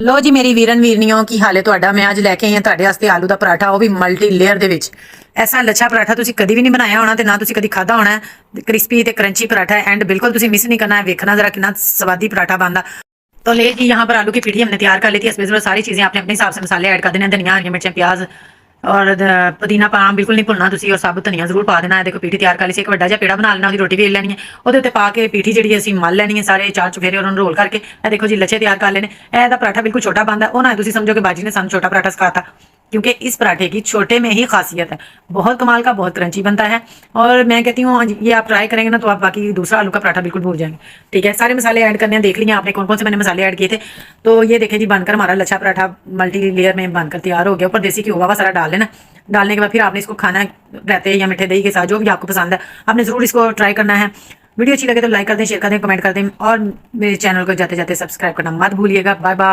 ਲੋ ਜੀ ਮੇਰੀ ਵੀਰਨ ਵੀਰਨੀਓ, ਕੀ ਹਾਲ ਹੈ ਤੁਹਾਡਾ। ਮੈਂ ਅੱਜ ਲੈ ਕੇ ਆਈ ਹਾਂ ਤੁਹਾਡੇ ਵਾਸਤੇ ਆਲੂ ਦਾ ਪਰਾਠਾ, ਉਹ ਵੀ ਮਲਟੀ ਲੇਅਰ ਦੇ ਵਿੱਚ। ਐਸਾ ਲੱਛਾ ਪਰਾਠਾ ਤੁਸੀਂ ਕਦੀ ਵੀ ਨਹੀਂ ਬਣਾਇਆ ਹੋਣਾ ਤੇ ਨਾ ਤੁਸੀਂ ਕਦੀ ਖਾਦਾ ਹੋਣਾ। क्रिस्पी ਤੇ ਕਰੰਚੀ पराठा है एंड बिल्कुल तुम मिस नहीं करना है। देखना जरा कितना स्वादी पराठा बनता। तो ले जी यहाँ पर आलू की पीठी हमने तैयार कर ली थी। इसमें सारी चीजें अपने अपने हिसाब से मसाले ऐड कर देने, धनिया हरी मिर्चें प्याज और पुदीना पाम बिल्कुल नहीं भुलना तुसी, और साबुत धनिया जरूर पा देना है। देखो पीठी तैयार कर ली, एक वड्डा जिहा पेड़ा बना लेना, उसकी रोटी बेल लैनी है, ਉਹਦੇ ਉੱਤੇ ਪਾ ਕੇ पीठी ਜਿਹੜੀ ਅਸੀਂ ਮਲ ਲੈਣੀ है सारे चार चुफेरे और रोल करके। ਇਹ देखो जी लच्छे तैयार कर लेने। ਇਹਦਾ पराठा बिल्कुल छोटा बनता है, ਉਹ ना तुसी समझो कि बाजी ने सानू छोटा पराठा सिखाता, क्योंकि इस पराठे की छोटे में ही खासियत है। बहुत कमाल का, बहुत क्रंची बनता है। और मैं कहती हूँ ये आप ट्राई करेंगे ना तो आप बाकी दूसरा आलू का पराठा बिल्कुल भूल जाएंगे। ठीक है, सारे मसाले ऐड करने हैं, देख लिए आपने कौन कौन से मैंने मसाले ऐड किए थे। तो ये देखें जी, बनकर हमारा लच्छा पराठा मल्टी लेयर में बनकर तैयार हो गया। ऊपर देसी घी होगा सारा डाल लेना। डालने के बाद फिर आपने इसको खाना रहते या मीठे दही के साथ, जो भी आपको पसंद है आपने ज़रूर इसको ट्राई करना है। वीडियो अच्छी लगे तो लाइक कर दें, शेयर कर दें, कमेंट कर दें, और मेरे चैनल को जाते जाते सब्सक्राइब करना मत भूलिएगा। Bye bye.